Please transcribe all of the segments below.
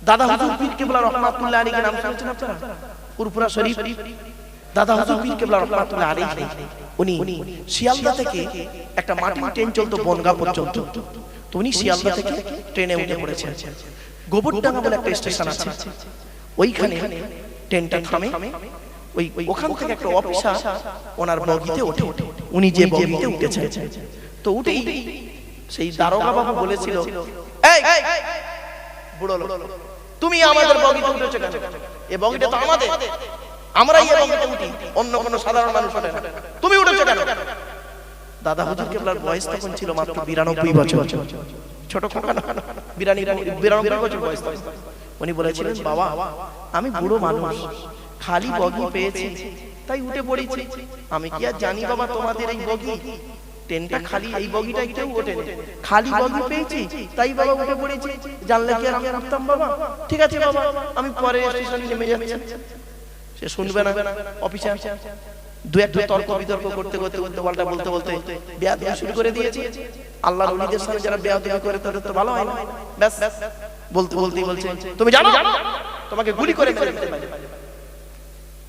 দাদা হুজুর পীর কেবলা রহমাতুল্লাহ আলাইহি নাম শুনেছেন আপনারা? পুরপুরা শরীফ দাদা হুজুর পীর কেবলা রহমাতুল্লাহ আলাইহি উনি শিয়ালদা থেকে একটা মাটির ট্রেন চলতো বনগাঁ পর্যন্ত। তো উনি শিয়ালদা থেকে ট্রেনে উঠে পড়েছেন। গোবরডাঙ্গা বলে একটা স্টেশন আছে, ওইখানে ট্রেনটা থামে। ওখান থেকে একটা অফিসার ওনার বগিতে ওঠে, উনি যে বগিতে উঠেছেন। তো উঠেই সেই দারোগা বাবু বলেছিল, এই বুড়ো লোক, তুমি আমাদের বগিতে উঠেছো কেন? এই বগিটা তো আমাদের, আমরাই এই বগিতে উঠি, অন্য কোনো সাধারণ মানুষ ওঠে না, তুমি উঠেছো কেন? দাদা হুজুর কেবলার বয়স তখন ছিল মাত্র 92 বছর, ছোট খোকা না, 92 বছর বয়স। উনি বলেছিলেন, বাবা আমি বুড়ো মানুষ, খালি বগি পেয়েছি তাই উঠে পড়েছি। আমি কি আর জানি বাবা তোমাদের এই বগি ট্রেনটা খালি, এই বগিটাই কেউ ওঠে, খালি বগি পেয়েছি তাই বাবা উঠে পড়েছি, জানলে কি আর আমি উঠতাম বাবা? ঠিক আছে বাবা, আমি পরে স্টেশনে নেমে যাচ্ছি। সে শুনবে না অফিসার। দু একটা তর্ক বিতর্ক করতে করতে উল্টোপাল্টা বলতে বলতে বেয়াদবি শুরু করে দিয়েছে। আল্লাহর ওলিদের সামনে যারা বেয়াদবি করে তাদের তো ভালো হয় না। ব্যাস বলতে বলতেই বলছে, তুমি জানো তোমাকে গুলি করে মেরে ফেলতে পারে।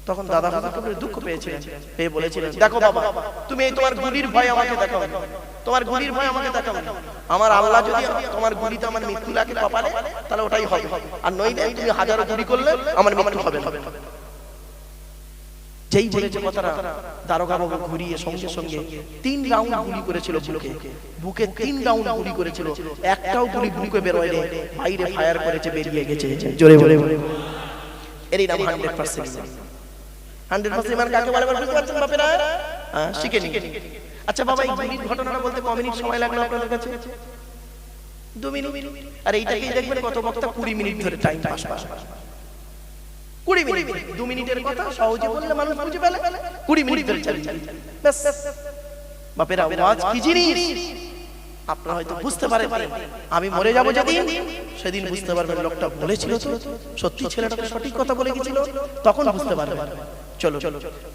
তখন দাদা হুজুর দুঃখ পেয়েছিলেন, পেয়ে বলেছিলেন, দেখো বাবা তুমি এই তোমার গুলির ভয় আমাকে দেখাও, তোমার গুলির ভয় আমাকে দেখাও। আমার আল্লাহ যদি তোমার গুলিতে আমার মৃত্যু লাগে কপালে, তাহলে ওটাই হবে, আর নইলে তুমি হাজারো গুলি করলে আমার মৃত্যু হবে না। যেই বলেছে কথাটা, দারোগা বাবু ঘুরিয়ে সঙ্গে সঙ্গে 3 রাউন্ড গুলি করেছিল বুকে 3 রাউন্ড গুলি করেছিল, একটাও গুলি বুকে বের হয়নি, বাইরে ফায়ার করেছে, বেরিয়ে গেছে। জোরে জোরে এরই নাম 100%। 100% ইমান কাকে বলে বুঝতে পারছেন বাপেরা? শিখে নিন। আচ্ছা বাবা, এই গুলির ঘটনাটা বলতে ক মিনিট সময় লাগলো আপনাদের কাছে? 2 মিনিট। আর এইটাকেই দেখবেন কত বক্তা 20 মিনিট ধরে টাইম পাস 20 মিনিট। 2 মিনিটের কথা সহজে বললে মানুষ বুঝে ফেলে, 20 মিনিট ধরে চলে যায়। ব্যাস বাপেরা, আওয়াজ কি জিনিস আপনারা হয়তো বুঝতে পারেন। আমি মরে যাব যেদিন, সেদিন বুঝতে পারবেন লোকটা বলেছিল তো সত্যি, ছেলেটা তো সঠিক কথা বলে গেছিল, তখন বুঝতে পারবেন। চলো,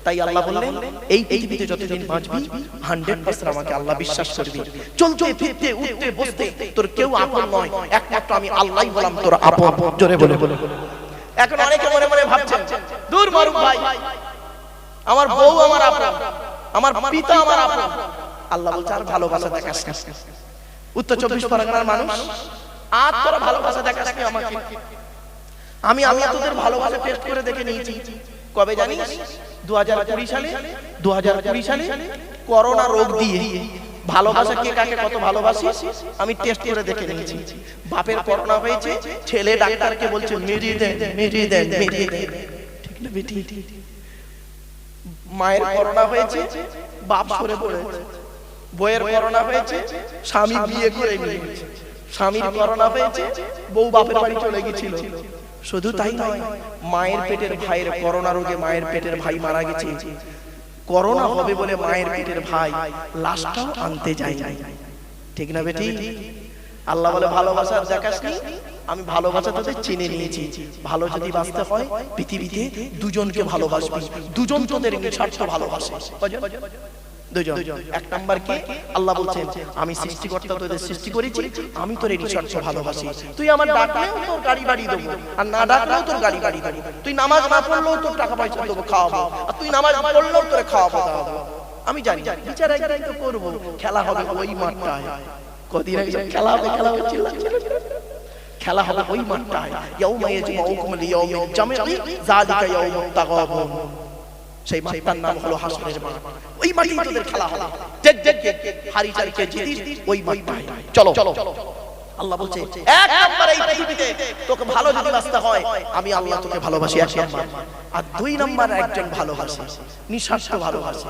তাই আল্লাহ বললেন, এই পৃথিবীতে যতদিন বাঁচবি 100% আমাকে আল্লাহ বিশ্বাস করবি। চলতে ফিরতে উঠতে বসতে তোর কেউ আপন নয়, একমাত্র আমি আল্লাহই বললাম তোর আপন। জোরে বলে বলে। এখন অনেকে মনে মনে ভাবছেন, দূর মারুক ভাই, আমার বউ আমার আপন, আমার পিতা আমার আপন। আল্লাহ বলছে, আর ভালোবাসা দেখাস না। উত্তর 24 পরগনার মানুষ, আর তোরা ভালোবাসা দেখাস না আমাকে। আমি আল্লাহ তোদের ভালোবাসা টেস্ট করে দেখে নিয়েছি। কবে জানিস? 2020 সালে করোনা রোগ দিয়ে ভালোবাসা কে কাকে কত ভালোবাসিস আমি টেস্ট করে দেখে নিয়েছি। বাপের করোনা হয়েছে, ছেলে ডাক্তারকে বলছে মেরিয়ে দেন, মেরিয়ে দেন, মেরিয়ে দেন। ঠিক না বেটি? মায়ের করোনা হয়েছে, বাপ সরে পড়েছে। বউয়ের করোনা হয়েছে, স্বামী বিয়ে করে নিয়েছে। স্বামীর করোনা হয়েছে, বউ বাপের বাড়ি চলে গেছিল। শুধু তাই নয়, মায়ের পেটের ভাইয়ের করোনা রোগে মায়ের পেটের ভাই মারা গেছে। করোনা হবে বলে মায়ের পেটের ভাই লাশটাও আনতে যায়। ঠিক না বেটি? আল্লাহ বলে, ভালোবাসার দেখাসনি, আমি ভালোবাসা তোদের চিনে নিয়েছি। ভালো যদি বাঁচতে হয় পৃথিবীতে দুজনকে ভালোবাসবি, দুজন তোদের নিঃস্বার্থ ভালোবাসে। দুজন। এক নাম্বার কি? আল্লাহ বলছেন, আমি সৃষ্টিকর্তা তোদের সৃষ্টি করেছি, আমি তোর নিঃস্বার্থ ভালোবাসি। তুই আমার ডাকলেও তোর গাড়ি বাড়ি দেবো, আর না ডাকলেও তোর গাড়ি বাড়ি দেবো। তুই নামাজ না পড়লেও তোর টাকা পয়সা দেবো, খাওয়াবো, আর তুই নামাজ পড়লেও তোরে খাওয়াবো। আমি জানি বিচার একদিন তো করবো। খেলা হবে ওই মাঠটায়। কদিন আগে খেলা হবে, খেলা হচ্ছিল, খেলা হবে ওই মাঠটায়। ইয়াউমা ইয়াজমাউকুম লিয়াউমিল জামঈ যালিকা ইয়াউমুত তাগাবুন। সেই মাঠটার নাম হলো হাসরের মাঠ। ওই মাঠে তোদের খেলা হবে। দেখ দেখ হারি চালকে জিতিস ওই মাঠটায়। চলো। আল্লাহ বলছে, এক নাম্বার এই পৃথিবীতে তোকে ভালো যদি বাঁচতে হয় আমি আল্লাহ তোকে ভালোবাসি, এক নাম্বার। আর 2 নাম্বার একজন ভালোবাসে, নিঃস্বার্থ ভালোবাসে।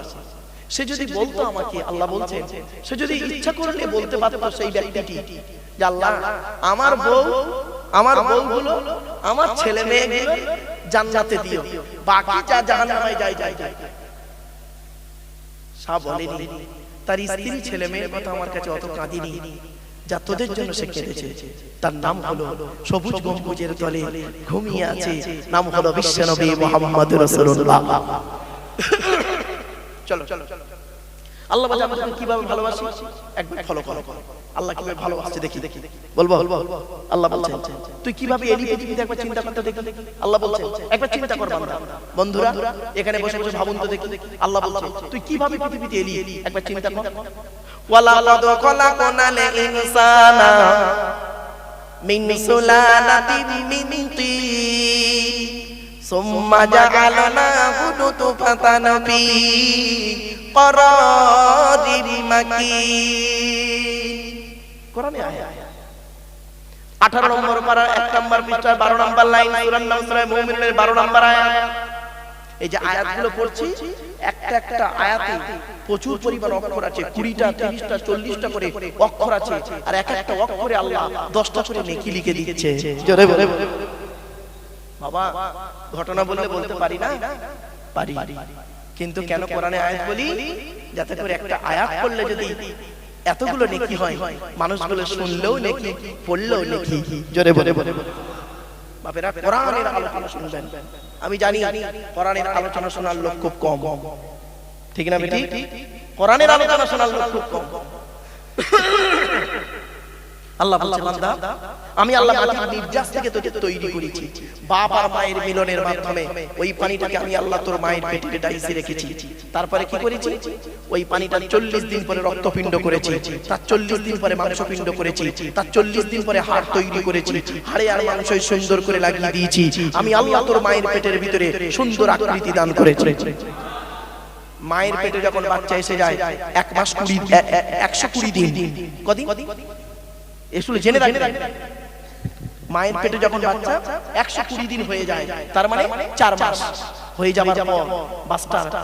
সে যদি বলতো আমাকে, আল্লাহ বলছেন, সে যদি ইচ্ছা করলে বলতে পারতো সেই ব্যক্তিটি যে আল্লাহ আমার বউগুলো আমার ছেলে মেয়েগুলো জান্নাতে দিও, বাকি যা জাহান্নামে যায়। সব বলেনি। তার স্ত্রী ছেলে মেয়ের কথা আমার কাছে অত কাঁদিনি যা তোদের জন্য সে কেঁদেছে। তার নাম হলো সবুজ গম্বুজের তলে ঘুমিয়ে আছে, নাম হলো বিশ্বনবী মুহাম্মদ রাসূলুল্লাহ। চলো আল্লাহ বলে আমি তোকে কিভাবে ভালোবাসি একবার ফলো করো, আল্লাহ কিভাবে ভালোবাসছে দেখি বলবো। আল্লাহ বলছে তুই কিভাবে এলি পৃথিবীতে একবার চিন্তা করতে দেখি। আল্লাহ বলছে একবার চিন্তা কর বান্দা। বন্ধুরা এখানে বসে বসে ভাবুন তো দেখি, আল্লাহ বলছে তুই কিভাবে পৃথিবীতে এলি একবার চিন্তা কর। ওয়ালাকাদ খালাকনাল ইনসানা মিন সুলালাতিন মিন তিন সুম্মা জাআলনাহু নুতফাতান ফি قرار مكين কোরআনে আয়াত 18 নম্বর পারা 1 নম্বর পৃষ্ঠা 12 নম্বর লাইন সূরার নাম সূরা মুমিনুনের 12 নম্বর আয়াত। এই যে আয়াতগুলো পড়ছি একটা একটা আয়াতে প্রচুর পরিমাণ অক্ষর আছে, 20টা 30টা 40টা করে অক্ষর আছে, আর এক একটা অক্ষরে আল্লাহ 10টা করে নেকি লিখে দিচ্ছে। জোরে বলে বাবা ঘটনা বললে বলতে পারি না, পারি, কিন্তু কেন কোরআনে আয়াত বলি? যাতে করে একটা আয়াত পড়লে যদি এতগুলো নেকি হয়, মানুষগুলো শুনলেও নেকি পড়লেও নেকি। জোরে বলে বাপেরা কোরআনের আলোচনা শুনবেন। আমি জানি কোরআনের আলোচনা শোনার লোক খুব কম, ঠিক না বেটি? কোরআনের আলোচনা শোনার লোক খুব কম। আল্লাহ বলছে বান্দা আমি আল্লাহ মাটির নির্যাস থেকে তোকে তৈরি করেছি, বাপ আর মায়ের মিলনের মাধ্যমে ওই পানিটাকে আমি আল্লাহ তোর মায়ের পেটে ডাইসে রেখেছি। তারপরে কি করেছি? ওই পানিটা 40 দিন পরে রক্তপিণ্ড করেছি, তার 40 দিন পরে মাংসপিণ্ড করেছি, তার 40 দিন পরে হাড় তৈরি করেছি, হাড়ে আর মাংসই সুন্দর করে লাগিয়ে দিয়েছি। আমি আল্লাহ তোর মায়ের পেটের ভিতরে সুন্দর আকৃতি দান করেছি। মায়ের পেটে যখন বাচ্চা এসে যায় 1 মাস 120 দিন, কদিন এসলে জেনে রাখবেন, মায়ের পেটে যখন বাচ্চা 120 দিন হয়ে যায়, তার মানে 4 মাস হয়ে যাবার পর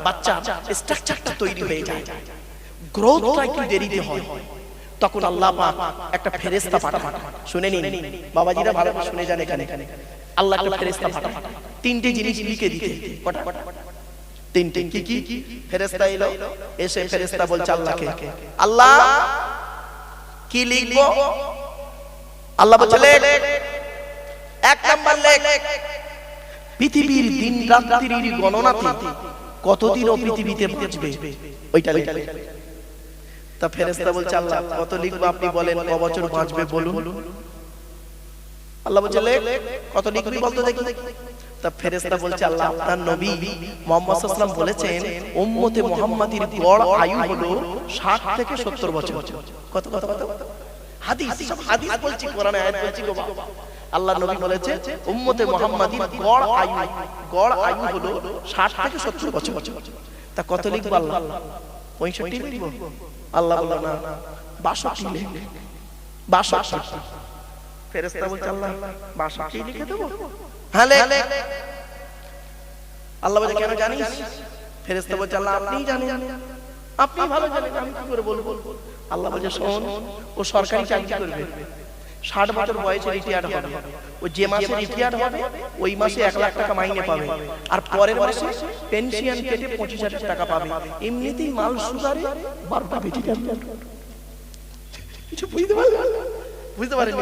বাচ্চা স্ট্রাকচারটা তৈরি হয়ে যায়, গ্রোথটা একটু দেরিতে হয়। তখন আল্লাহ পাক একটা ফেরেশতা পাঠান। শুনে নিন বাবাজিরা, ভালো করে শুনে যান। এখানে আল্লাহ একটা ফেরেশতা পাঠান 3টে জিনিস লিখে দিতে। কটা? 3টে। কি ফেরেশতা এলো, এসে ফেরেশতা বলছে আল্লাহকে, আল্লাহ কি লিখবো? আল্লাহ বলছে লেখ। 1 নাম্বার লেখ পৃথিবীর দিন রাত্রির গণনাতে কতদিন ও পৃথিবীতে বাঁচবে, ওইটা লেখ। তা ফেরেশতা বলছে আল্লাহ কত লিখবো আপনি বলেন, ক বছর বাঁচবে বলুন। আল্লাহ বলছে লেখ, কত লিখবি বলতো দেখি। তা ফেরেশতা বলছে আল্লাহ আপনার নবী মুহাম্মদ সাল্লাল্লাহু আলাইহি ওয়াসাল্লাম বলেছেন উম্মতে মুহাম্মাদির গড় আয়ু হলো 60 থেকে 70 বছর। কত কত কত হাদিস, সব হাদিস বলছি, কোরআনে আয়াত বলছি গো বাবা। আল্লাহর নবী বলেছে উম্মতে মুহাম্মাদির গড় আয়ু হলো 60 থেকে 70 বছর। তা কত লিখব আল্লাহ? 65 লিখব? আল্লাহ বলল না, 62 লিখ। 62। ফেরেশতা বলছে আল্লাহ 62 লিখে দেব? হ্যাঁ লেখ। আল্লাহ বলে কেন জানিস? ফেরেশতা বলছে আল্লাহ আপনিই জানেন, আপনি ভালো জানেন, আমি কি করে বলবো? আল্লাহ বলে শোন, ও সরকারি চাকরি করবে, 60 বছর বয়সে রিটায়ার্ড হবে, ও যে মাসে রিটায়ার্ড হবে ওই মাসে 1 লাখ টাকা মাইনে পাবে, আর পরের মাসে পেনশন কেটে 25,000 টাকা পাবে। এমনিতেই মাল সুগারে 12টা বেটি যাবে। কিছু বুঝতে পারেন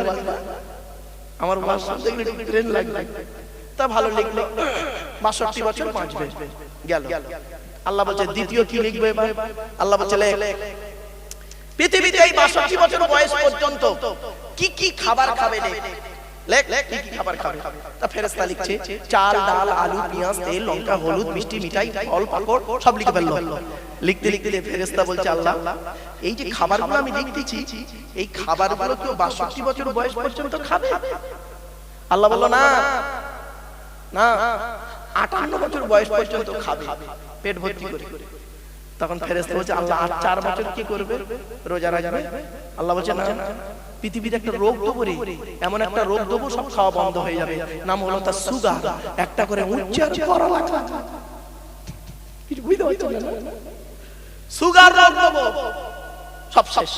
আমার ওয়াজ দেখলে একটু ট্রেন লাগবে। তা ভালো লিখলো, 62 বছর বাঁচবে। গেল। আল্লাহ বলছে দ্বিতীয় কি লিখবে এবার? আল্লাহ বলছে লেখ পৃথিবীতে এই 62 বছর বয়স পর্যন্ত কি কি খাবার খাবে লেখ। কি কি খাবার খাবে? তা ফেরেশতা লিখছে চাল, ডাল, আলু, পেঁয়াজ, তেল, লঙ্কা, হলুদ, মিষ্টি, মিঠাই, ফল, পাকড় সব লিখে ফেললো। লিখতে লিখতে ফেরেশতা বলছে আল্লাহ এই যে খাবারগুলো আমি লিখতেছি, এই খাবারগুলো কি 62 বছর বয়স পর্যন্ত খাবে? আল্লাহ বলল না না, 58 বছর বয়স পর্যন্ত খাবে পেট ভর্তি করে। তখন ফেরেশতা বলছে আল্লাহ আর 4 বছর কি করবে? রোজা রাখবে। আল্লাহ বলছে না, পৃথিবীতে একটা রোগ দেবো রে, এমন একটা রোগ দেবো সব খাওয়া বন্ধ হয়ে যাবে, নাম হলো তার সুগার। একটা করে উচ্চার করা লাগবে, কিছু বুঝতে পারছো না? সুগার রোগ দেবো, সব শেষ।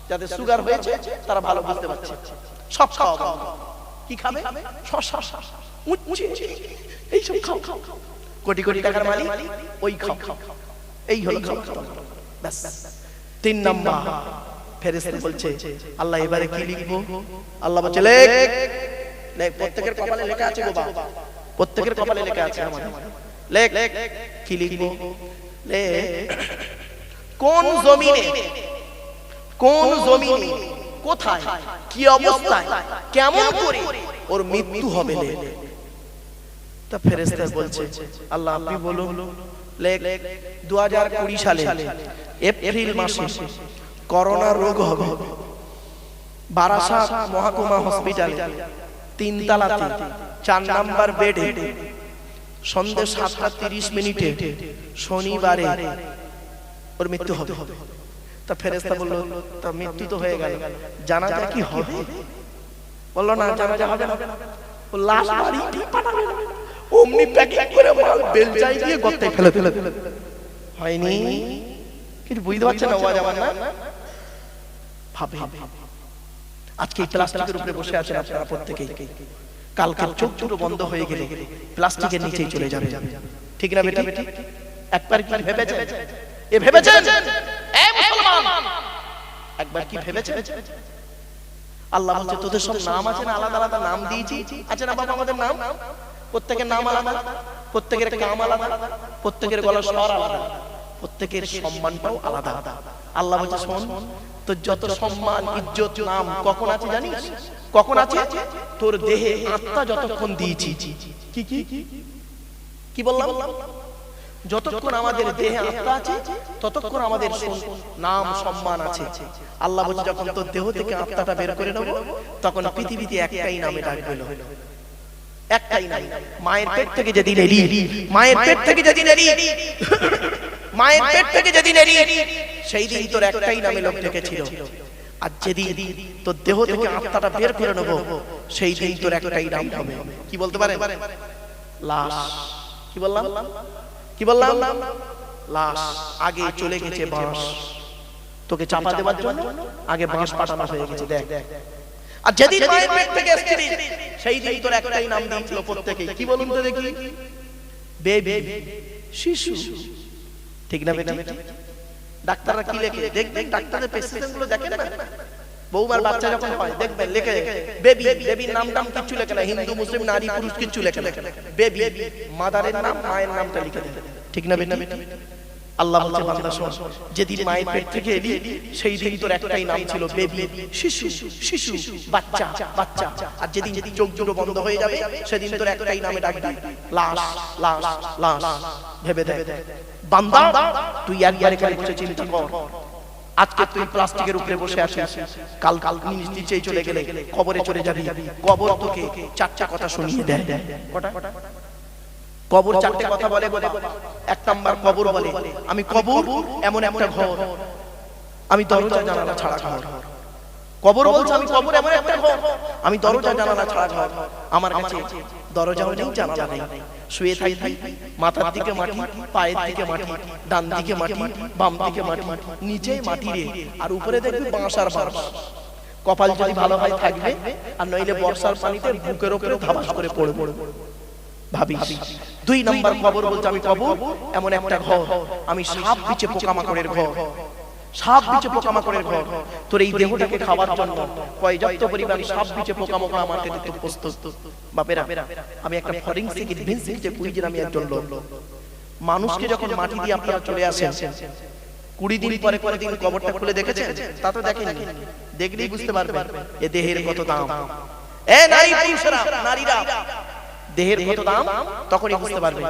যাদের সুগার হয়েছে তারা ভালো বুঝতে পারছে, সব খাওয়া বন্ধ। কি খাবে? শশা, উচ্ছে, এই সব খাও। কোটি কোটি টাকার মালিক ওই খাও, এই হলো খাওয়া। ব্যাস। 3 নাম্বার ফেরেশতা বলছে আল্লাহ এবারে কি লিখবো? আল্লাহ বলছে লেখ। প্রত্যেকের কপালে লেখা আছে গো বাবা, প্রত্যেকের কপালে লেখা আছে আমাদের। লেখ কি লিখবো? লেখ কোন জমিনে, কোন জমিনে, কোথায়, কি অবস্থায়, কেমন করে ওর মৃত্যু হবে। তা ফেরেশতা বলছে আল্লাহ আপনি বলুন। 2020 সালে এপ্রিল মাসে করোনা রোগ হবে, বারাসাত মহকুমা হসপিটালে 3 তলাতে 4 নাম্বার বেডে সন্ধ্যে 7:30 শনিবারে ওর মৃত্যু হবে। তা ফেরেশতা বলল তা মৃত্যু তো হয়ে গেল, জানাজা কি হবে? বলল না জানাজা হবে না, ও লাশ বাড়ি পাঠাবে না, অমনি প্যাকিং করে মাল বেলচাই দিয়ে গর্তে ফেলে ফেলে হয়নি। কিন্তু বুঝতে পারছেন না ওয়াজ আমার না ভাবে। আজকে প্লাস্টিকের উপরে বসে আছেন আপনারা প্রত্যেকেই, কালকে চোখ দুটো বন্ধ হয়ে গেলে প্লাস্টিকের নিচেই চলে যাবে, ঠিক না বেটি? একবার কি ভেবেছেন? এ ভেবেছেন এ মুসলমান, একবার কি ভেবেছেন? আল্লাহ বলছে তোদের সব নাম আছে না, আলাদা আলাদা নাম দিয়েছি, আছে না বাবা আমাদের নাম? প্রত্যেকের নাম আলাদা, প্রত্যেকের কাম আলাদা, প্রত্যেকের গলার স্বর আলাদা, প্রত্যেকের সম্মানটাও আলাদা। আল্লাহ বলছে শোন, তোর যত সম্মান ইজ্জত নাম কখন আছে জানিস? কখন আছে? তোর দেহে আত্মা যতক্ষণ দিয়েছি। কি কি কি বললাম? যতক্ষণ আমাদের দেহে আত্মা আছে ততক্ষণ আমাদের নাম সম্মান আছে। আল্লাহ বলছে যখন তোর দেহ থেকে আত্মাটা বের করে নেব তখন পৃথিবীতে একটাই নামে ডাকবে, একটাই নাম। মায়ের পেট থেকে যেদিন এলি, মায়ের পেট থেকে যেদিন এলি, মায়ের পেট থেকে যেদিন এলি, সেই দিন তোর একটাই নামে লোক ডেকেছিল। আর যেদিন তোর দেহ থেকে আত্মাটা বের করে নেব সেই দিন তোর একটাই নাম হবে। কি বলতে পারেন? লাশ। কি বললাম? কি বললাম? লাশ। আগে চলে গেছে বাঁশ, তোকে চাপা দেওয়ার জন্য আগে বাঁশ পাঠানো হয়ে গেছে। দেখ, আর যেদিন মায়ের পেট থেকে এসেছিলি সেই দিন তোর একটাই নাম দিয়েছিল প্রত্যেকেই। কি বলুন তো দেখি? বেবি, শিশু, ঠিক না বেটা? ডাক্তাররা কি লেখে দেখবেন, ডাক্তারদের প্রেসক্রিপশন গুলো দেখেন না, বউমার বাচ্চা যখন হয় দেখবেন লেখে বেবি। বেবির নাম কিচ্ছু লেখে না, হিন্দু মুসলিম নারী পুরুষ কিচ্ছু লেখে না, বেবি মাদারের নাম, মায়ের নামটা লিখে দেয়, ঠিক না বেটা? আল্লাহ বলছে বান্দা শোন, যেদিন মায়ের পেট থেকে এলি সেই দিন তোর একটাই নাম ছিল বেবি, শিশু, শিশু, বাচ্চা, বাচ্চা। আর যেদিন চোখ দুটো বন্ধ হয়ে যাবে সেদিন তোর একটাই নামে ডাকবি, লাশ, লাশ, লাশ। ভেবে দেখ বান্দা, তুই একবার এখানে বসে চিন্তা কর, আজকে তুই প্লাস্টিকের উপরে বসে আছিস, কাল কাল নিচেই চলে গেলে কবরে চলে যাবি, কবর তোকে 4টা কথা শুনিয়ে দেয়। কটা? কবর 4টে কথা বলে। 1 নাম্বার কবর বলে আমি কবর এমন একটা ঘর, আমি দরজা জানালা ছাড়া ঘর। কবর বলছে আমি কবর এমন একটা ঘর, আমি দরজা জানালা ছাড়া ঘর। আমার কাছে দরজাও নেই, জানালা নেই, শুয়ে থাকি, মাথার দিকে মাটি, পায়ের দিকে মাটি, ডান দিকে মাটি, বাম দিকে মাটি, নিচে মাটি রে, আর উপরে দেখবি বাঁশ আর বাঁশ। কপাল যদি ভালো হয় থাকবে, আর নইলে বর্ষার পানিতে বুকের উপরে ধাবাস করে পড়বে। ভাবি 2 নাম্বার কবর বলছে আমি কবর এমন একটা ঘর, আমি সাপ বিচে পোকামাকড়ের ঘর, সাপ বিচে পোকামাকড়ের ঘর। তোর এই দেহটাকে খাওয়ার জন্য পর্যাপ্ত পরিমাণ সাপ বিচে পোকামাকড় আমার দিতে প্রস্তুত। বাপেরা, আমি একটা ফরেনসিক ইনভেস্টিগেটিভ কুইজের আমি একজন লোক। মানুষকে যখন মাটি দিয়ে আপনারা চলে আসেন 20 দিন পরে কোন দিন কবরটা খুলে দেখেছেন? তা তো দেখেননি, দেখলেই বুঝতে পারবেন এ দেহের কত দাম। এ নারী পুরুষরা, নারীরা, দেহের কত দাম তখনই বুঝতে পারবে।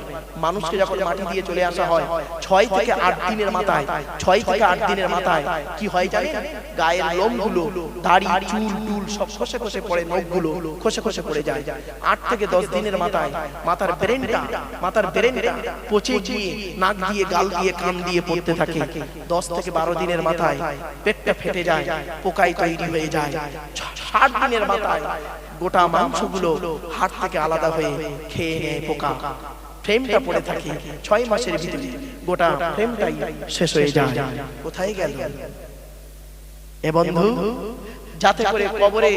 মানুষকে যখন মাটি দিয়ে চলে আসা হয় 6 থেকে 8 দিনের মাথায়, 6 থেকে 8 দিনের মাথায় কি হয় জানেন? গায়ের লোমগুলো, দাড়ি, চুল টুল সব খসে খসে পড়ে, নখগুলো খসে খসে পড়ে যায়। 8 থেকে 10 দিনের মাথায় মাথার ব্রেনটা পচে গিয়ে নাক দিয়ে, গাল দিয়ে, কান দিয়ে পড়তে থাকে। 10 থেকে 12 দিনের মাথায় পেটটা ফেটে যায়, পোকায় তৈরি হয়ে যায়। 60 দিনের মাথায় গোটা মাংসগুলো হাড় থেকে আলাদা হয়ে খেয়ে নেয় পোকা, ফ্রেমটা পড়ে থাকে। 6 মাসের ভিতরে গোটা ফ্রেমটাই শেষ হয়ে যায়। কোথায় গেল এ বন্ধু? যাতে করে কবরে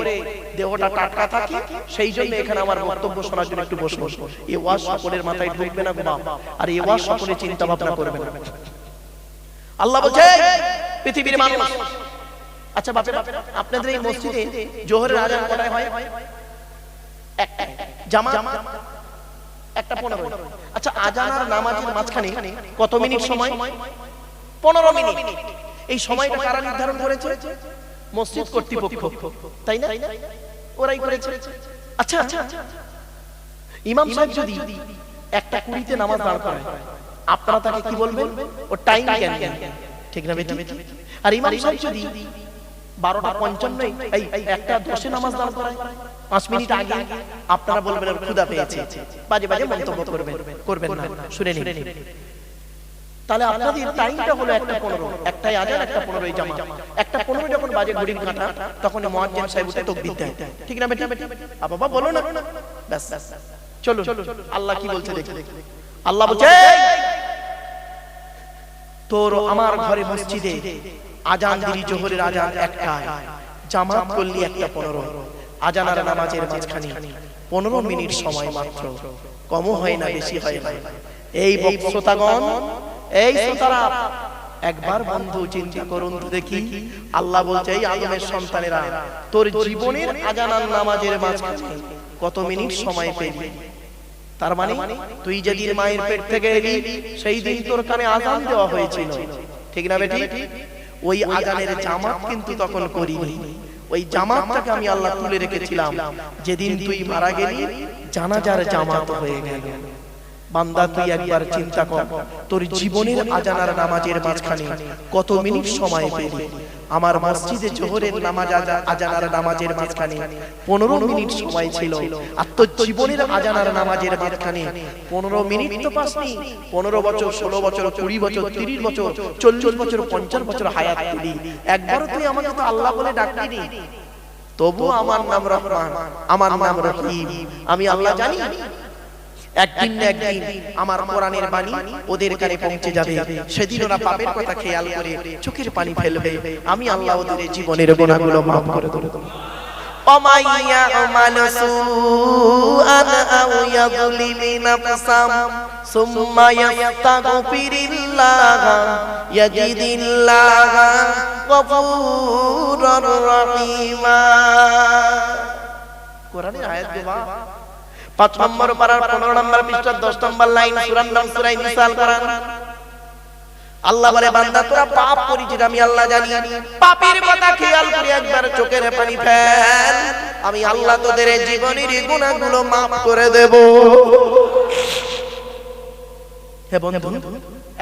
দেহটা টাটকা থাকে, সেই জন্য এখানে আমার বক্তব্য শোনার জন্য একটু বসবো। এই ওয়াজ সকলের মাথায় ঢুকবে না বাবা, আর এই ওয়াজ সকলে চিন্তা ভাবনা করবে না। আল্লাহ বলছে পৃথিবীর মানুষ, আচ্ছা বাপেরা, আপনাদের এই মসজিদে জোহরের আজান কটায় হয়? একটা। জামাত 1টা 15। আচ্ছা, আজান আর নামাজের মাঝখানে কত মিনিট সময়? 15 মিনিট। এই সময়টা কারা নির্ধারণ করেছে? মসজিদ কর্তৃপক্ষ, তাই না? ওরাই করেছে। আচ্ছা, ইমাম সাহেব যদি 1:20 নামাজ দাঁড় করায়, আপনারা তাকে কি বলবেন? ও টাইম জ্ঞান, ঠিক না বেটি? আর ইমাম সাহেব যদি 12:55 এই 1:10 নামাজ দাঁড় করায় 5 মিনিট আগে, আপনারা বলবেন ওর ক্ষুধা পেয়েছে, বাজে বাজে মন্তব্য করবেন না। শুনে নিন, তাহলে আপনাদের টাইমটা হলো 1:15, একটাই আজান, 1:15 জামাত। 1:15 যখন বাজে ঘড়ির কাঁটা, তখন মুয়াজ্জিন সাহেব উঠে তাকবীর দেয়, ঠিক না বেটি? বাবা বলো না, ব্যাস চলো। আল্লাহ কি বলছে দেখি। আল্লাহ বলছে, তোর আমার ঘরে মসজিদে আজান দিলি, জোহরের আজান 1টায়, জামাত করলি 1:15। আজান আর নামাজের মাঝখানে 15 মিনিট সময় মাত্র, কমও হয় না, বেশি হয় না। এই বক্তৃতাগণ, এই শ্রোতারা, একবার বন্ধু চিন্তা করুন তো দেখি। আল্লাহ বলছে, এই আদমের সন্তানেরা, তোর জীবনের আজান আর নামাজের মাঝখানে কত মিনিট সময় পেলি? তার মানে তুই যেদিন মায়ের পেট থেকে এলি, সেই দিন তোর কানে আজান দেওয়া হয়েছিল, ঠিক না বেটি? ওই আজানের জামাত কিন্তু তখন করিনি। ওই জামাতটাকে আমি আল্লাহ তুলে রেখেছিলাম, যেদিন তুই মারা গেলি জানাজার জামাত হয়ে গেল। বান্দা, তুই একবার চিন্তা কর, তোর জীবনের আজান আর নামাজের মাঝখানে কত মিনিট সময় পেলি? আমার মসজিদে জোহরের নামাজ, আজান আর নামাজের মাঝখানে 15 মিনিট সময় ছিল, আর তোর জীবনের আজান আর নামাজের মাঝখানে 15 মিনিট তো পাসনি। 15 বছর, 16 বছর, 20 বছর, 30 বছর, 40 বছর, 50 বছর হায়াত পেলি, একবারও তুই আমাকে তো আল্লাহ বলে ডাকলি। তবু আমার নাম রহমান, আমার নাম রহিম, আমি আল্লাহ জানি। একদিন না একদিন আমার কোরআনের বাণী ওদের কানে পৌঁছে যাবে, সেদিন ওরা পাপের কথা খেয়াল করে চোখের পানি ফেলবে। আমি আল্লাহ ওদের জীবনের গুনাহগুলো মাফ করে দেব। ওমাইয়া মানসুআন আও ইয়াযলিমি নাফসাম সুম্মা ইয়াস্তাগফিরিল্লাহ ইয়াজিদিল্লাহ গফুরুর রহিমা। কোরআনের আয়াত দেবা 5 নম্বর পারার 15 নম্বর পৃষ্ঠা 10 নম্বর লাইন, সূরার নাম সূরা নিসাল কোরআন। আল্লাহ বলে, বান্দা তোরা পাপ করেছিস, আমি আল্লাহ জানি। পাপের কথা খেয়াল করে একবার চোখের পানি ফেল, আমি আল্লাহ তোদের জীবনের গুনাহগুলো maaf করে দেব। হে বন্ধু,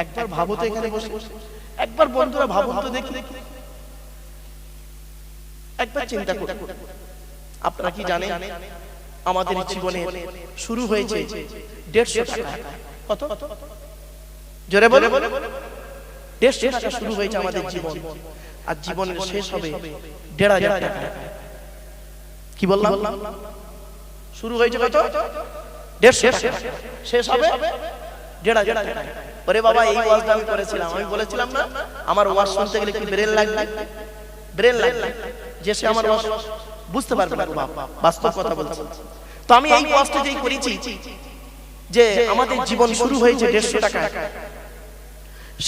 একবার ভাবো তো, এখানে বসে একবার বন্ধুরা ভাবুন তো দেখি, একবার চিন্তা করুন। আপনারা কি জানেন আমাদের জীবনে শুরু হয়েছে 150 টাকা? কত? জোরে বলে। 150 টাকা শুরু হয়েছে আমাদের জীবন, আর জীবনের শেষ হবে 1500 টাকা। কি বললাম? শুরু হয়েছে কত? 150 টাকা, শেষ হবে 1500 টাকা। ওরে বাবা, এই ওয়াজটা আমি করেছিলাম, আমি বলেছিলাম না আমার ওয়াজ শুনতে গেলে কি ব্রেন লাগবে? ব্রেন লাগবে, যে সে আমার ওয়াজ বুঝতে পারবে না। বাবা, বাস্তব কথা বলছি। তো আমি এই ওয়াজটা যেই করেছি যে আমাদের জীবন শুরু হয়েছে 150 টাকা,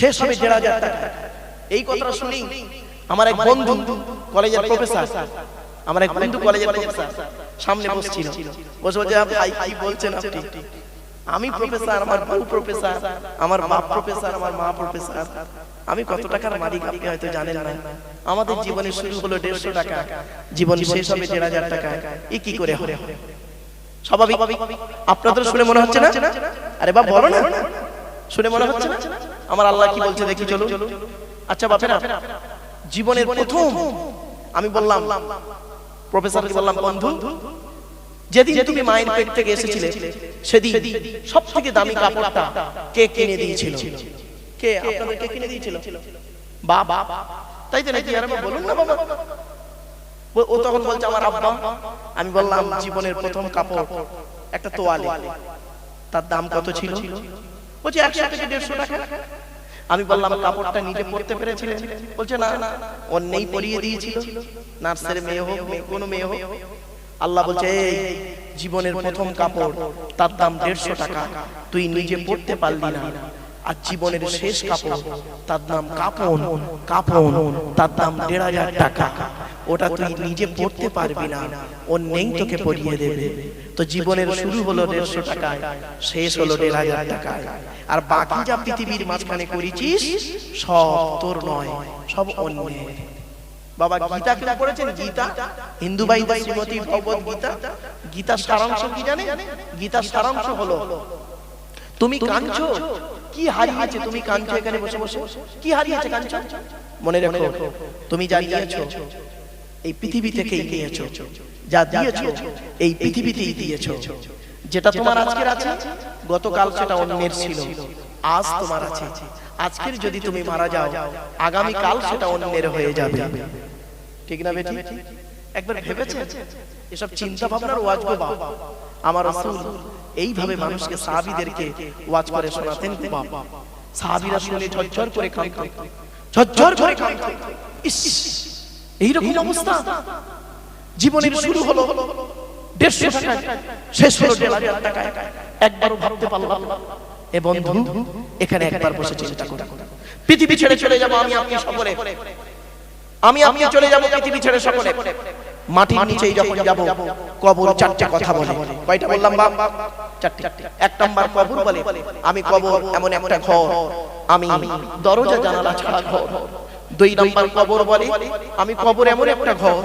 শেষ হবে 1500 টাকা। এই কথাটা শুনি আমার এক বন্ধু কলেজের প্রফেসর, সামনে বসছিল, বসে বলছে, ভাই কি বলছেন আপনি? আমি প্রফেসর, আমার বউ প্রফেসর, আমার বাপ প্রফেসর, আমার মা প্রফেসর, আমি কত টাকার মালিক আপনি হয়তো জানেন না। আমাদের জীবনে শুরু হলো 150 টাকা, জীবন শেষ হবে 1500 টাকা। এ কি করে হবে? স্বাভাবিক। আপনাদের শুনে মনে হচ্ছে না? আরে বাপ বলো না, শুনে মনে হচ্ছে না? আমার আল্লাহ কি বলছে দেখি, চলো। আচ্ছা বাপেরা, জীবনের প্রথম আমি বললাম প্রফেসরকে, বললাম বন্ধু, যেদিন তুমি মায়ের পেট থেকে এসেছিলে সেদিন সবথেকে দামি কাপড়টা কে কিনে দিয়েছিল? কে আপনাদেরকে কিনে দিয়েছিল? বাবা। তাই তো নাকি? আরে বলুন না বাবা। ও তখন বলছে আমার আব্বা। আমি বললাম জীবনের প্রথম কাপড় একটা তোয়ালে, তার দাম কত ছিল? বলছে 100 থেকে 150 টাকা। আমি বললাম কাপড়টা নিজে পরতে পেরেছিলেন? বলছে না, অন্যই পরিয়ে দিয়েছিল, নার্সের মেয়ে হোক, কোনো মেয়ে হোক। আল্লাহ বলছে, এই জীবনের প্রথম কাপড়, তার দাম 150 টাকা, তুই নিজে পরতে পারলি না। আর জীবনের শেষ কাপড়, তার নাম কাপন, তার দাম 1500 টাকা। ওটা তুই নিজে পড়তে পারবি না, অন্যই তোকে পড়িয়ে দেবে। তো জীবনের শুরু হলো 150 টাকায়, শেষ হলো 1500 টাকায়। আর বাকি যা পৃথিবীর মাঝখানে করেছিস সব তোর নয়, সব অন্যের। বাবা গীতা কেন পড়েছেন? গীতা হিন্দু বাইবেল শ্রীমতী ভগবত গীতা। গীতার সারাংশ কি জানেন? গীতার সারাংশ হলো তুমি কাঁদছো, কি হারিয়েছে? তুমি কাঁদছো এখানে বসে বসে, কি হারিয়েছে কাঁদছো? মনে রাখো তুমি যা দিয়েছো এই পৃথিবী থেকেই নিয়েছো, যা দিয়েছো এই পৃথিবীতেই দিয়েছো। যেটা তোমার আজকের আছে, গতকাল সেটা অন্যের ছিল, আজ তোমার আছে। আজকের যদি তুমি মারা যাও, আগামী কাল সেটা অন্যের হয়ে যাবে। ঠিক না বেটি? একবার ভেবেছেন এসব চিন্তা ভাবনার ওয়াজ গো বাবা? আমার রাসূল এইভাবে মানুষকে, সাহাবীদেরকে ওয়াজ করে শোনাতেন গো বাবা। সাহাবীরা শুনে ঝরঝর করে কাঁদতেন, ঝরঝর করে কাঁদতেন। ইস, এইরকম অবস্থা। জীবনের শুরু হলো 150 টাকায়, শেষ হলো 1500 টাকায়। একবারও ভাবতে পারলাম না। এ বন্ধু, এখানে একবার বসে চিন্তা করো, পৃথিবী ছেড়ে চলে যাব আমি আপনি সকলে, আমি আপনি চলে যাব পৃথিবী ছেড়ে সকলে। মাটির নিচেই যখন যাব, কবর 4টা কথা বলে। কয়টা বললাম বাবা? 4টি। 1 নাম্বার কবর বলে আমি কবর এমন একটা ঘর, আমি দরজা জানালা ছাড়া ঘর। 2 নাম্বার কবর বলে আমি কবর এমন একটা ঘর,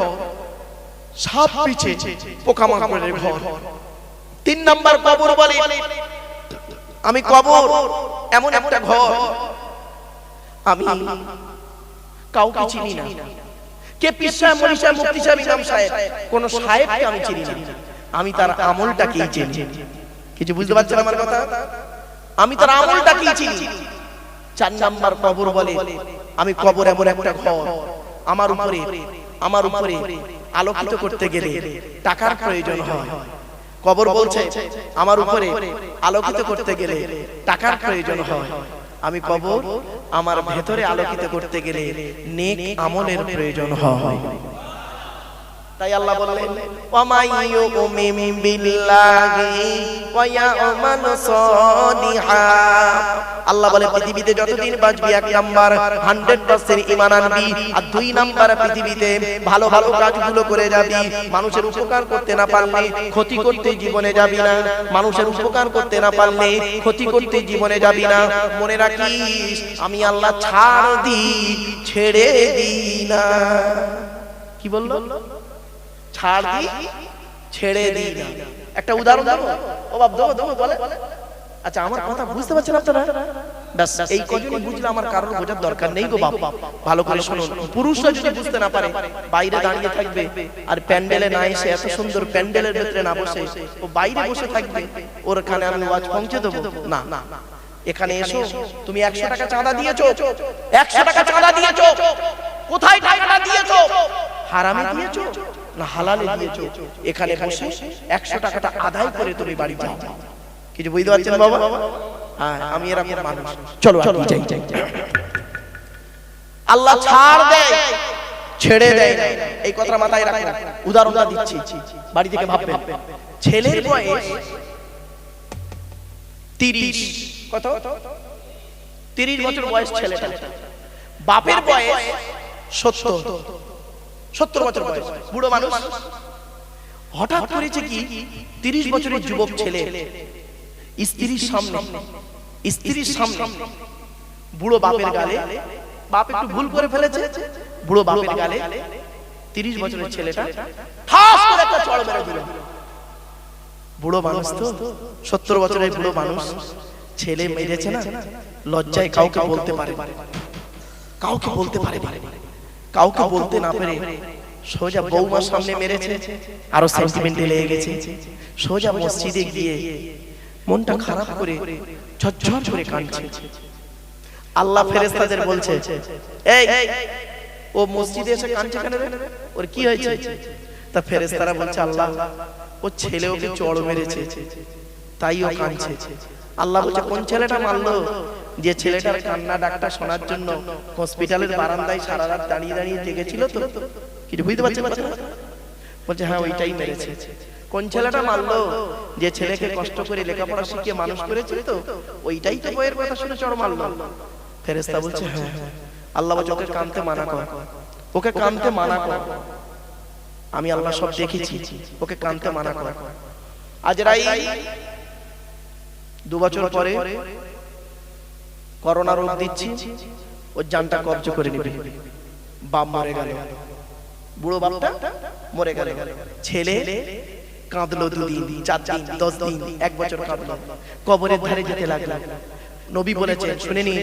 সাপ পিছে পোকামাকড়ের ঘর। 3 নাম্বার কবর বলে আমি কবর এমন একটা ঘর, আমি কাউকে চিনি না। কে পীর সাহেব, মনি সাহেব, মুফতি সাহেব, ইমাম সাহেব, কোন সাহেবকে আমি চিনি না, আমি তার আমলটাকেই চিনি। কিছু বুঝতে পারছেন আমার কথা? আমি তার আমলটাকেই চিনি। 4 নাম্বার কবর বলে আমি কবর এমন একটা ঘর, আমার উপরে আলোকিত করতে গেলে টাকার প্রয়োজন হয়। কবর বলছে আমার উপরে আলোকিত করতে গেলে টাকার প্রয়োজন হয়। আমি কবর আমার ভেতরে আলোকিত করতে গেলে নেক আমলের প্রয়োজন হয়। তাই আল্লাহ বললেন ওয়ামাইয়ুমিন বিল্লাহি ওয়া ইয়ামাল সালিহা। আল্লাহ বলে পৃথিবীতে যতদিন বাঁচবি 1 নাম্বার 100% ঈমান আনবি, আর 2 নাম্বার পৃথিবীতে ভালো ভালো কাজগুলো করে যাবি। মানুষের উপকার করতে না পারলে ক্ষতি করতে জীবনে যাবি না, মানুষের উপকার করতে না পারলে ক্ষতি করতে জীবনে যাবি না। মনে রাখিস আমি আল্লাহ ছাড় দি, ছেড়ে দি না। কি বললো? ছাড় দি, ছেড়ে দি না। একটা উদাহরণ দেবো? ও বাপ দেবো বলে। আচ্ছা আমার কথা বুঝতে পারছেন আপনারা? ব্যাস এই কজনই বুঝলে আমার কারোর বোঝার দরকার নেই গো বাপ। ভালো করে শুনুন। পুরুষরা যদি বুঝতে না পারে, বাইরে দাঁড়িয়ে থাকবে, আর প্যান্ডেলে না এসে, এত সুন্দর প্যান্ডেলের ভিতরে না বসে ও বাইরে বসে থাকবে, ওর কানে আমি ওয়াজ পৌঁছে দেবো না। এখানে এসো, তুমি 100 টাকা চাঁদা দিয়েছো, 100 টাকা চাঁদা দিয়েছো, কোথায় টাকাটা দিয়েছো? হারামে দিয়েছো না হালালে দিয়েছো? এখানে বসে 100 টাকাটা আদায় করে তুমি বাড়ি যাও। কিছু বুঝতে পারছেন বাবা? হ্যাঁ, আমি এরকম মানুষ। চলো যাই। আল্লাহ ছাড় দেয়, ছেড়ে দেয়, এই কথাটা মাথায় রাখবেন। উদাহরণটা দিচ্ছি, বাড়ি থেকে ভাববেন। ছেলের বয়স 30, কত? 30 বছর বয়স ছেলেটা। বাপের বয়স 70 বছর বয়স, বুড়ো মানুষ। হঠাৎ করেছে কি 30 বছরের যুবক ছেলে স্ত্রীর সামনে বুড়ো বাপের গালে, বাপ একটু ভুল করে ফেলেছে, বুড়ো বাপের গালে 30 বছরের ছেলেটা ঠাস করে একটা চড় মেরে দিল। বুড়ো মানুষ তো, 70 বছরের বুড়ো মানুষ, ছেলে মেরেছে না, লজ্জায় কাউকে বলতে পারে, কাউকে বলতে না পেরে সোজা বৌমার সামনে মেরেছে। আরো সেন্টিমেন্টে লেগে গেছে, সোজা মসজিদে গিয়ে মনটা খারাপ করে ঝরঝর করে কাঁদছে। আল্লাহ ফেরেশতাদের বলছে, এই ও মসজিদে এসে কাঁদছে কেন রে? ওর কি হয়েছে? তা ফেরেশতারা বলছে, আল্লাহ ও ছেলে ওকে চড় মেরেছে, তাই ও কাঁদছে। আল্লাহ বলছে, কোন ছেলেটা মারলো? যে ছেলেটার কান্না ডাকটা শোনার জন্য হসপিটালের বারান্দায় সারা রাত দাঁড়িয়ে দাঁড়িয়ে জেগেছিল। তো কিছু বুঝতে পারছেন? বলছে, হ্যাঁ ওইটাই মেরেছে। কোন ছেলেটা মারলো? যে ছেলেকে কষ্ট করে লেখাপড়া শিখিয়ে মানুষ করেছে, তো ওইটাই তো বইয়ের কথা শুনে চড় মারলো। ফেরেশতা বলছে, হ্যাঁ। আল্লাহ বলছে, ওকে কাঁদতে মানা কর, ওকে কাঁদতে মানা কর। আমি আল্লাহ সব দেখেছি, ওকে কানতে মানা কর। আজরাইল 2 বছর পরে করোনা রোগ দিচ্ছি, ওর জানটা কবজ করে নেবে। বাপ মরে গেল, বুড়ো বাপটা মরে গেল। ছেলে কাঁদলো 2 দিন, 4 দিন, 10 দিন, 1 বছর কাঁদলো। কবরের ধারে যেতে লাগলো। নবী বলেছেন, শুনেনি,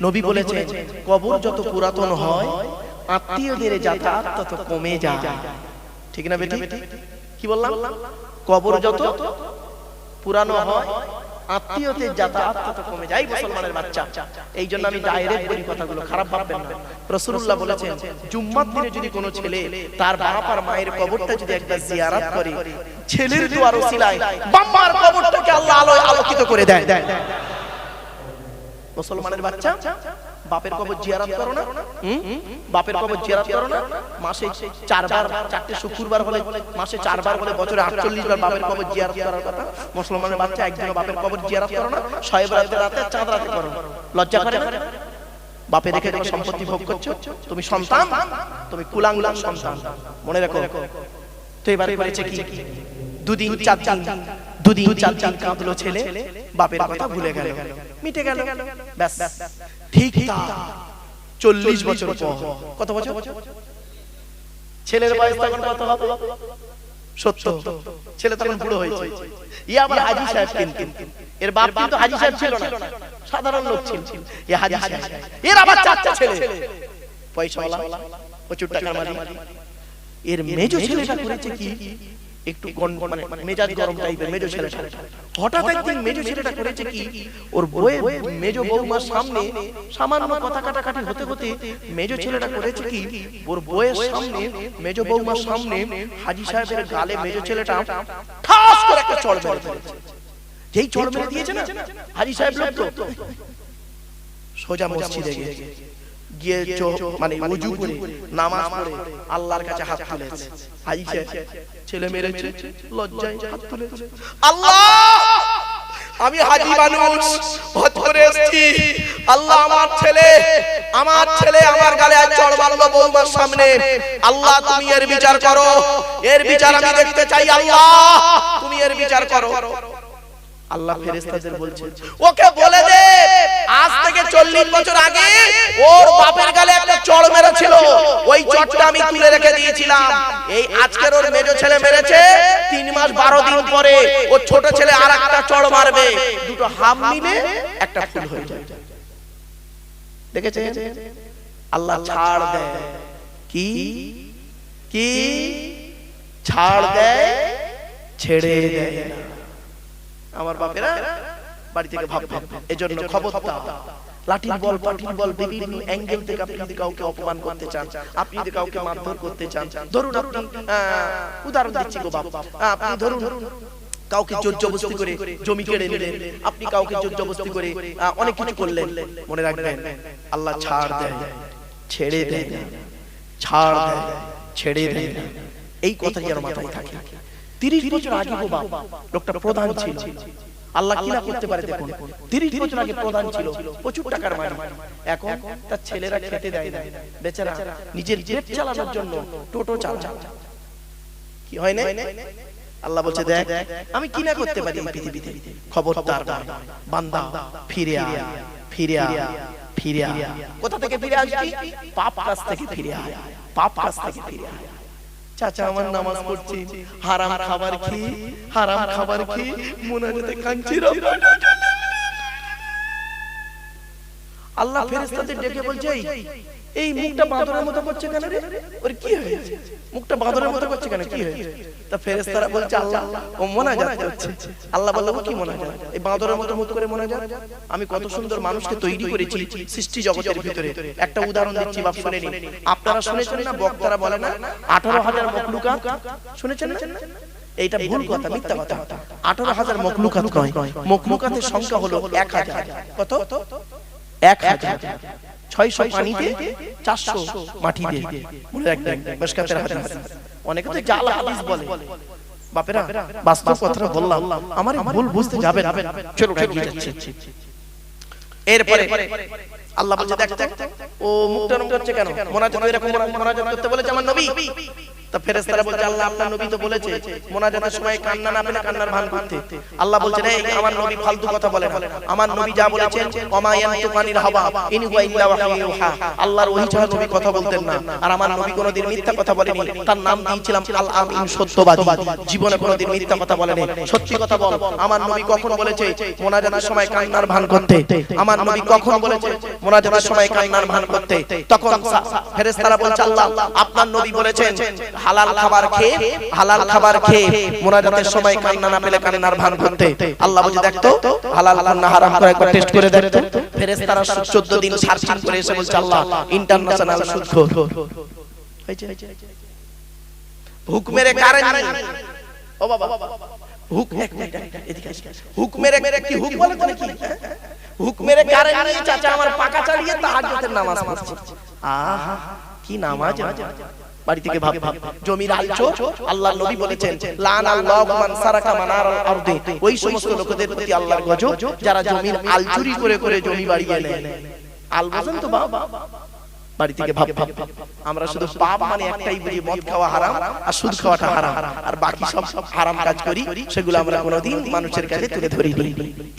নবী বলেছেন কবর যত পুরাতন হয় আত্মীয়দের যাতায়াত তত কমে যায়। ঠিক না বেটি? কি বললাম? কবর যত পুরানো হয় আত্মীয়দের যাতায়াত তত কমে যায়। মুসলমানের বাচ্চা, এই জন্য আমি ডাইরেক্ট বলি কথাগুলো, খারাপ ভাববেন না। রাসূলুল্লাহ বলেছেন জুম্মার দিনে যদি কোনো ছেলে তার বাপ আর মায়ের কবরটা যদি একবার জিয়ারত করে, ছেলের দোয়ার ওসিলায় বাবার কবরটাকে আল্লাহ আলোয় আলোকিত করে দেয়। মুসলমানের বাচ্চা, বাপের কবর জিয়ারত করো না? বাপের কবর জিয়ারত করো না? মাসে 4 বার, 4টে শুক্রবার হলে মাসে 4 বার হলে বছরে 48 বার বাপের কবর জিয়ারত করার কথা। মুসলমানের বাচ্চা একদিন বাপের কবর জিয়ারত করো না? শবে বরাতের রাতে, চাঁদ রাতে করো। লজ্জা করে না? বাপে রেখে যখন সম্পত্তি ভোগ করছো, তুমি সন্তান, তুমি কুলাঙ্গার সন্তান, মনে রাখো। তো এবার করেছে কি, 2 দিন 4 দিন, 2 দিন 4 দিন কাঁদলো ছেলে, বাপের কথা ভুলে গেল, মিটে গেল। ব্যাস, ঠিক তা 40 বছর পর, কত বছর? ছেলের বয়স তখন কত হবে? 70। ছেলে তখন বুড়ো হয়েছে। ইয়া আবার হাজী সাহেব, কিন্তু এর বাপ কিন্তু হাজী সাহেব ছিল না, সাধারণ লোক ছিল। এ হাজী সাহেব, এর আবার 4টা ছেলে, পয়সাওয়ালা, প্রচুর টাকার মালিক। এর মেজো ছেলেটা করেছে কি, একটু মানে মেজাজ গরম টাইপের মেজো ছেলেটা। হঠাৎ একদিন মেজো ছেলেটা করেছে কি, ওর বউয়ের মেজো বৌমার সামনে সামান্য কথা কাটাকাটি হতে হতে মেজো ছেলেটা করেছে কি, ওর বউয়ের সামনে, মেজো বৌমার সামনে হাজী সাহেবের গালে মেজো ছেলেটা ঠাস করে একটা চড় মেরে দিয়েছে। যেই চড় মেরে দিয়েছে না, হাজী সাহেব লোক তো সোজা মসজিদে গিয়ে মানে ওযু করে নামাজ পড়ে আল্লাহর কাছে হাত তুলেছে। হাজী সাহেব ছেলে মেরেছে, লজ্জায় হাত তুলেছে, আল্লাহ আমি হাজী মানুষ, হজ করে এসেছি, আল্লাহ আমার ছেলে আমার গালে আজ চড় মারলো বৌমার সামনে, আল্লাহ তুমি এর বিচার করো, এর বিচার আমি দেখতে চাই, আল্লাহ তুমি এর বিচার করো। আল্লাহ ফেরেশতাদের বলছে, ওকে বলে দে আজ থেকে 40 বছর আগে ওর বাপের গালে একটা চড় মেরেছিল, ওই চড়টা আমি তুলে রেখে দিয়েছিলাম। এই আজকের ওর মেজো ছেলে মেরেছে, 3 মাস 12 দিন পরে ওর ছোট ছেলে আরেকটা চড় মারবে, দুটো হাম মিলে একটা ফুল হয়ে যায়। দেখেছেন? আল্লাহ ছাড় দেয়, কি কি ছাড় দেয়, ছেড়ে দেয় না। আমার বাপেরা বাড়ি থেকে ভাববে, এজন্য খবরদার, লাঠির বল, পাটির বল, বিভিন্ন অ্যাঙ্গেল থেকে আপনি যদি কাউকে অপমান করতে চান, আপনি যদি কাউকে মারধর করতে চান, ধরুন আপনি উদাহরণ দিচ্ছি গো বাপ, আপনি ধরুন কাউকে জোর জবরদস্তি করে জমি কেড়ে নিলেন, আপনি কাউকে জোর জবরদস্তি করে অনেক কিছু করলেন, মনে রাখবেন আল্লাহ ছাড় দেয়, ছেড়ে দেয় না, ছাড় দেয়, ছেড়ে দেয় না। এই কথা যেন মাথায় থাকে। 30 বছর আগে গো বাপ লোকটা প্রধান ছিল, আল্লাহ কি না করতে পারে দেখুন। 30 বছর আগে প্রধান ছিল, প্রচুর টাকার মালিক, এখন তার ছেলেরা খেতে দেয় না, বেচারা নিজের পেট চালানোর জন্য টোটো চালায়। কি হয় না? আল্লাহ বলছে দেখ আমি কি না করতে পারি এই পৃথিবীতে। খবরদার বান্দা, ফিরে আয়, ফিরে আয়, ফিরে আয়। কোথা থেকে ফিরে আসবি? পাপ কাজ থেকে ফিরে আয়, পাপ কাজ থেকে ফিরে আয়। চাচা আমার নামাজ পড়ছি, হারাম খাবার খেয়ে, হারাম খাবার খেয়ে মুনাজাতে কাঁদছি, আল্লাহ ফেরেশতাদের ডেকে বলছে এই মুখটা বাঁদরের মতো করছে কেন রে? ওর কি হয়েছে? মুখটা বাঁদরের মতো করছে কেন, কি হয়েছে? তা ফেরেশতারা বলছে আল্লাহ ও মুনাজাত করছে। আল্লাহ বলল ও কি মুনাজাত? এই বাঁদরের মতো মুখ করে মুনাজাত? আমি কত সুন্দর মানুষকে তৈরি করেছি সৃষ্টি জগতের ভিতরে। একটা উদাহরণ দিচ্ছি বাপ, শুনে নিন। আপনারা শুনেছেন না বক্তারা বলে না 18,000 মখলুকাত? শুনেছেন না? এইটা ভুল কথা, মিথ্যা কথা। 18,000 মখলুকাত নয়, মখলুকাতের সংখ্যা হলো 1000। কত? 1000। 600 পানিতে, 400 মাটিতে। মনে রাখবেন মিশকাতের হাদিস। অনেকে তো জাল হাদিস বলে। বাপেরা বাস্তব কথাটা বললাম, আমার ভুল বুঝতে যাবেন। চলো এগিয়ে যাচ্ছি। এরপরে আল্লাহ বলছে দেখ ও মুখটা নম করছে কেন? মুনাজাত এরকম মুনাজাত করতে বলেছে আমার নবী। তা ফেরেশতারা বলছে আল্লাহ আপনার নবী তো বলেছে মুনাজাতের সময় কান্না না পেলে কান্নার ভান করতে। আল্লাহ বলছেন এই আমার নবী ফালতু কথা বলে না, আমার নবী যা বলেছেন ওমা ইয়ানতুকানিল হাওয়া ইন হুয়া ইল্লা ওয়াহয়ুন ইউহা, আল্লাহর ওহী ছাড়া নবী কথা বলতেন না। আর আমার নবী কোনোদিন মিথ্যা কথা বলেনি, তার নাম দিয়েছিলাম আল আমিন, সত্যবাদী। জীবনে কোনোদিন মিথ্যা কথা বলেনি, সত্যি কথা বল। আমার নবী কখন বলেছে মুনাজাতের সময় কান্নার ভান করতে? আমার নবী কখন বলেছে মুনাজাতের সময় কান্নার ভান করতে? তখন ফেরেশতারা বলছে আল্লাহ আপনার নবী বলেছেন হালাল খাবার খেয়ে মুনাজাতের সময় কান্না না পেলে কান্নার ভান করতে। আল্লাহ বলে দেখতো হালাল না হারাম করে একবার টেস্ট করে দেখতো। ফেরেশতারা 14 দিন সার্চিং করে এসে বলছে আল্লাহ ইন্টারন্যাশনাল সুদখোর হয়েছে। হুকমের কারণ ও বাবা হুকমের কি হুক বলে তো নাকি? হুকমের কারণ নিয়ে চাচা আমার পাকা চালিয়ে তাহাজ্জুদের নামাজ পড়ছে। আহা কি নামাজ! বাড়ি থেকে ভাব জমির আলচোর। আল্লাহর নবী বলেছেন লানাল্লাহু মান সারাকা মানারাল আরদি, ওই সমস্ত লোকদের প্রতি আল্লাহর গজব যারা জমির আলচুরি করে করে জমি বাড়িয়ে নেয়। আল বোঝেন তো বাবা? বাড়ি থেকে ভাব আমরা শুধু পাপ মানে একটাই বুঝি, মদ খাওয়া হারাম আর সুদ খাওয়াটা হারাম, আর বাকি সব হারাম কাজ করি, সেগুলো আমরা কোনোদিন মানুষের কাছে তুলে ধরি নি।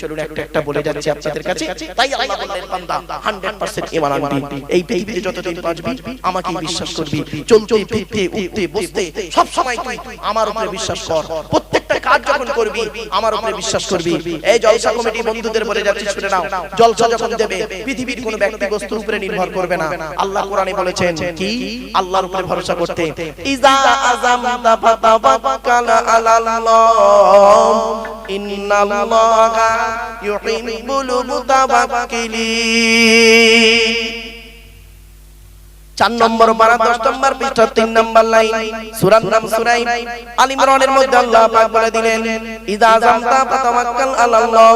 চলুন একটা একটা বলে যাচ্ছি আপনাদের কাছে। তাই আল্লাহ বললেন বান্দা 100% ঈমান আনবি, এই পৃথিবীতে যতদিন বাঁচবি আমাকেই বিশ্বাস করবি। চলতে ফিরতে উঠতে বসতে সব সময় তুই আমার উপরে বিশ্বাস কর। প্রত্যেকটা কাজ যখন করবি আমার উপরে বিশ্বাস করবি। এই জলসা কমিটি বন্ধুদের বলে যাচ্ছি শুনে নাও, জলসা যখন দেবে পৃথিবীর কোনো ব্যক্তি বস্তুর উপরে নির্ভর করবে না। আল্লাহ কোরআনে বলেছেন কি আল্লাহর উপরে ভরসা করতে। ইজা আযামতা ফাতাওয়াক্কাল আলাল্লাহ ইন্নাল্লাহা ইউহিব্বুল মুতাওয়াক্কিলিন। 4 নম্বর পারা 10 নম্বর পৃষ্ঠা 3 নম্বর লাইন, সূরার নাম সূরা আল ইমরানের মধ্যে আল্লাহ পাক বলে দিলেন ইজা আযামতা ফাতাওয়াক্কাল আলাল্লাহ।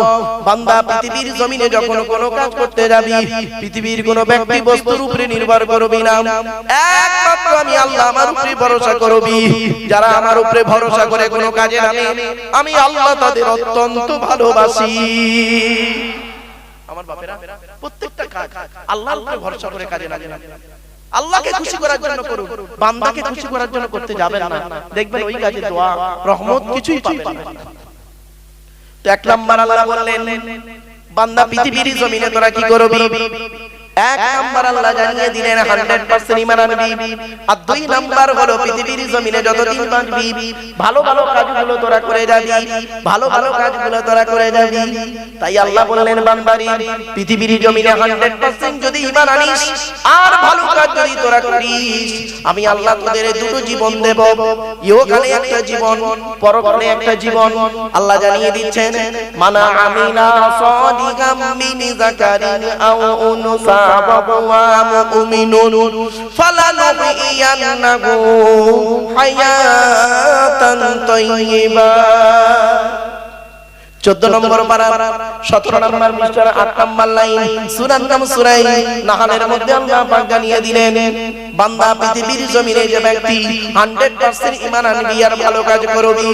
বান্দা পৃথিবীর জমিনে যখন কোনো কাজ করতে যাবি পৃথিবীর কোনো ব্যক্তি বস্তুর উপরে নির্ভর করবি না, একমাত্র আমি আল্লাহ আমার উপরে ভরসা করবি। যারা আমার উপরে ভরসা করে কোনো কাজে নামে আমি আল্লাহ তাদের অত্যন্ত ভালোবাসি। আমার বাপেরা প্রত্যেকটা কাজ আল্লাহর উপরে ভরসা করে কাজে লাগে না। আল্লাহকে খুশি করার জন্য করুন, বান্দাকে খুশি করার জন্য করতে যাবেন না, দেখবেন ওই কাজে দোয়া রহমত কিছুই পাবেন না। তো 1 নাম্বার আল্লাহ বললেন বান্দা পৃথিবীর জমিনে তোরা কি করবি? 1 নাম্বার আল্লাহ জানিয়ে দিলেন 100% ঈমান আনবি। আর 2 নাম্বার হলো পৃথিবীর জমিনে যতদিন বাঁচবি ভালো ভালো কাজগুলো তোরা করে যাবি, ভালো ভালো কাজগুলো তোরা করে যাবি। তাই আল্লাহ বললেন বান্দারি পৃথিবীর জমিনে 100% যদি ঈমান আনিস আর ভালো কাজ যদি তোরা করিস আমি আল্লাহ তোদের দুটো জীবন দেব, ইহকালে একটা জীবন পরকালে একটা জীবন। আল্লাহ জানিয়ে দিচ্ছেন মানা আমিনা সাদিকাম মিন যাকারিন আও উনসা মুমিনুন ফালানুহইয়ান্নাহু হায়াতান তাইয়্যিবা। 14 নম্বর পারা 17 নম্বর পৃষ্ঠার 8 নম্বর লাইন, সূরার নাম সূরা নাহলের মধ্যে আল্লাহ পাক জানিয়ে দিলেন বান্দা পৃথিবীর জমিনে যে ব্যক্তি 100% ঈমান আনবি আর ভালো কাজ করবি,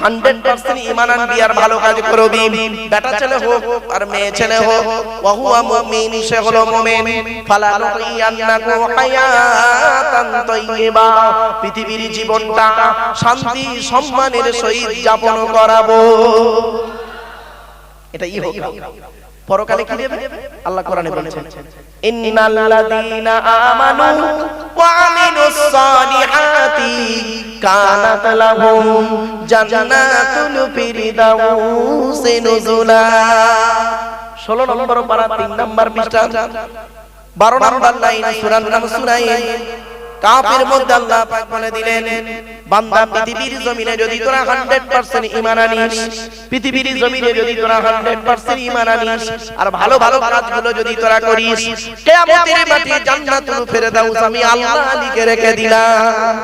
100% ঈমান আনবি আর ভালো কাজ করবি, বেটা ছেলে হোক আর মেয়ে ছেলে হোক, ওয়া হুয়া মুমিন, সে হলো মুমিন, ফালানুহইয়ান্নাহু হায়াতান তাইয়্যিবা, পৃথিবীর জীবনটা শান্তি সম্মানের সহিত যাপন করাবো। এটাই হোক। পরকালে কি দেবে আল্লাহ কোরআনে বলেছেন ইন্নাল্লাযীনা আমানু ওয়া আমিলুস সালিহাতি কানাত লাহুম জান্নাতুল ফিরদাউসি নুজুলা। 16 নম্বর পারা 3 নম্বর পৃষ্ঠা 12 নম্বর লাইন, সূরার নাম সূরা কাফের মধ্যে আল্লাহ পাক বলে দিলেন বান্দা পৃথিবীর জমিনে যদি তোরা 100% ঈমান আনিস, পৃথিবীর জমিনে যদি তোরা 100% ঈমান আনিস আর ভালো ভালো কাজগুলো যদি তোরা করিস কিয়ামতের মাঠে জান্নাতুল ফিরদাউস আমি আল্লাহ লিখে রেখে দিলাম।